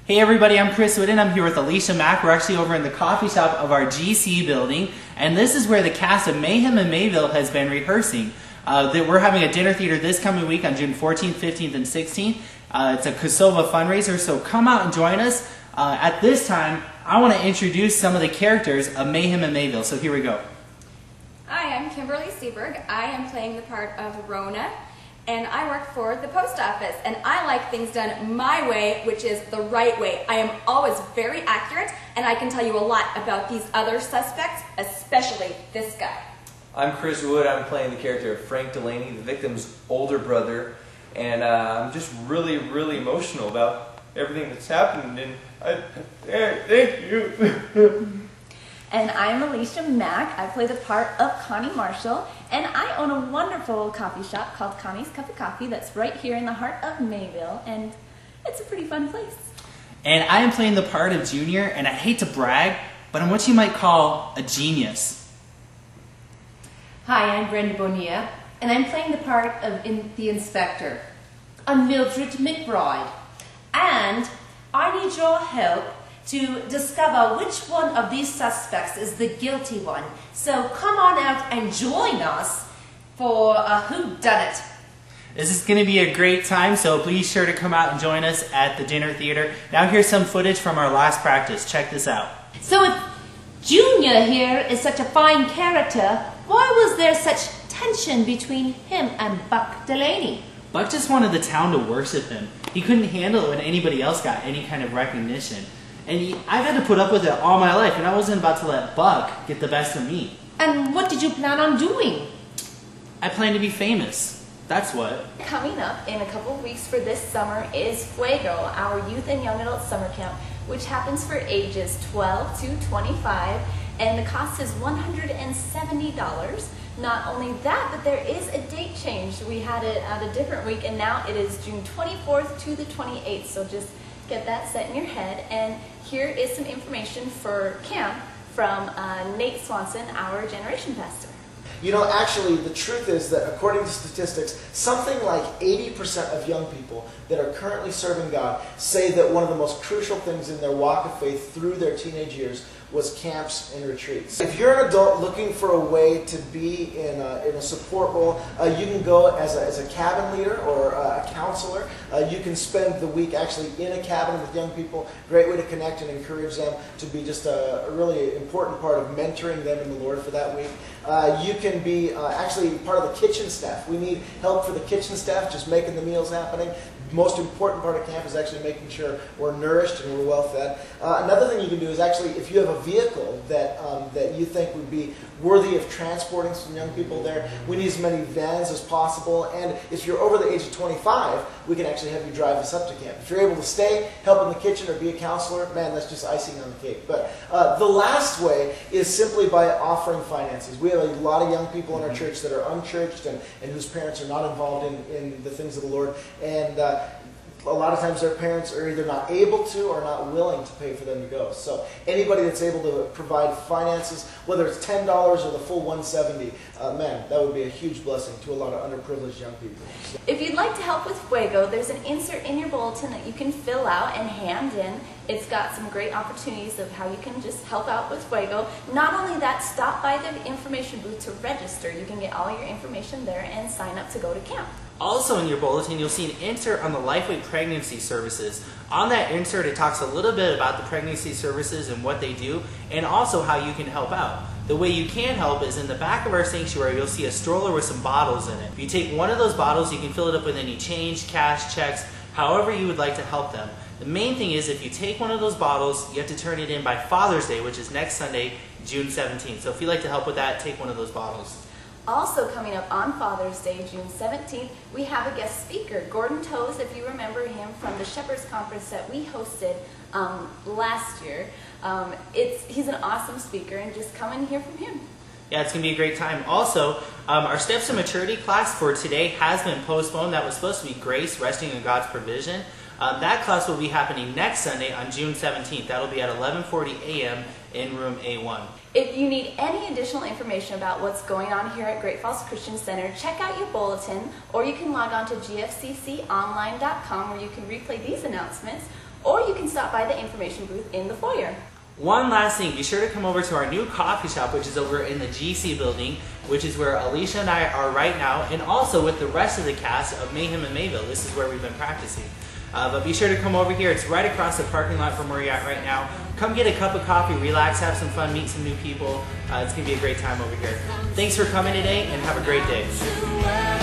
Hey everybody, I'm Chris Whitten. I'm here with Alicia Mack. We're actually over in the coffee shop of our GC building, and this is where the cast of Mayhem in Mayville has been rehearsing. We're having a dinner theater this coming week on June 14th, 15th, and 16th. It's a Kosova fundraiser, so come out and join us. At this time, I want to introduce some of the characters of Mayhem in Mayville, so here we go. Hi, I'm Kimberly Seberg. I am playing the part of Rona, and I work for the post office, and I like things done my way, which is the right way. I am always very accurate, and I can tell you a lot about these other suspects, especially this guy. I'm Chris Wood. I'm playing the character of Frank Delaney, the victim's older brother, and I'm just really emotional about everything that's happened, and thank you. And I'm Alicia Mack. I play the part of Connie Marshall, and I own a wonderful coffee shop called Connie's Cup of Coffee that's right here in the heart of Mayville, and it's a pretty fun place. And I am playing the part of Junior, and I hate to brag, but I'm what you might call a genius. Hi, I'm Brenda Bonilla, and I'm playing the part of the inspector. I'm Mildred McBride, and I need your help to discover which one of these suspects is the guilty one. So come on out and join us for a whodunit. This is going to be a great time, so please sure to come out and join us at the dinner theater. Now here's some footage from our last practice. Check this out. So if Junior here is such a fine character, why was there such tension between him and Buck Delaney? Buck just wanted the town to worship him. He couldn't handle it when anybody else got any kind of recognition. And I've had to put up with it all my life, and I wasn't about to let Buck get the best of me. And what did you plan on doing? I plan to be famous. That's what. Coming up in a couple of weeks for this summer is Fuego, our youth and young adult summer camp, which happens for ages 12 to 25, and the cost is $170. Not only that, but there is a date change. We had it at a different week, and now it is June 24th to the 28th, so just get that set in your head. And here is some information for camp from Nate Swanson, our generation pastor. You know, actually, the truth is that according to statistics, something like 80% of young people that are currently serving God say that one of the most crucial things in their walk of faith through their teenage years was camps and retreats. If you're an adult looking for a way to be in a support role, you can go as a cabin leader or a counselor. You can spend the week actually in a cabin with young people. Great way to connect and encourage them to be just a really important part of mentoring them in the Lord for that week. You can be actually part of the kitchen staff. We need help for the kitchen staff, just making the meals happening. The most important part of camp is actually making sure we're nourished and we're well fed. Another thing you can do is actually, if you have a vehicle that you think would be worthy of transporting some young people there, we need as many vans as possible. And if you're over the age of 25, we can actually have you drive us up to camp. If you're able to stay, help in the kitchen, or be a counselor, man, that's just icing on the cake. But the last way is simply by offering finances. We have a lot of young people in our church that are unchurched and whose parents are not involved in the things of the Lord. And a lot of times their parents are either not able to or not willing to pay for them to go. So anybody that's able to provide finances, whether it's $10 or the full $170, man, that would be a huge blessing to a lot of underprivileged young people. So. If you'd like to help with Fuego, there's an insert in your bulletin that you can fill out and hand in. It's got some great opportunities of how you can just help out with Fuego. Not only that, stop by the information booth to register. You can get all your information there and sign up to go to camp. Also in your bulletin, you'll see an insert on the Lifeway Pregnancy Services. On that insert, it talks a little bit about the pregnancy services and what they do, and also how you can help out. The way you can help is in the back of our sanctuary, you'll see a stroller with some bottles in it. If you take one of those bottles, you can fill it up with any change, cash, checks, however you would like to help them. The main thing is if you take one of those bottles, you have to turn it in by Father's Day, which is next Sunday, June 17th. So if you'd like to help with that, take one of those bottles. Also coming up on Father's Day, June 17th, we have a guest speaker, Gordon Toes, if you remember him from the Shepherd's Conference that we hosted last year. He's an awesome speaker, and just come and hear from him. Yeah, it's going to be a great time. Also, our Steps to Maturity class for today has been postponed. That was supposed to be Grace, Resting in God's Provision. That class will be happening next Sunday on June 17th. That'll be at 11:40 a.m. in room A1. If you need any additional information about what's going on here at Great Falls Christian Center, check out your bulletin, or you can log on to gfcconline.com where you can replay these announcements, or you can stop by the information booth in the foyer. One last thing, be sure to come over to our new coffee shop, which is over in the GC building, which is where Alicia and I are right now, and also with the rest of the cast of Mayhem in Mayville. This is where we've been practicing. But be sure to come over here. It's right across the parking lot from where you're at right now. Come get a cup of coffee, relax, have some fun, meet some new people. It's going to be a great time over here. Thanks for coming today, and have a great day.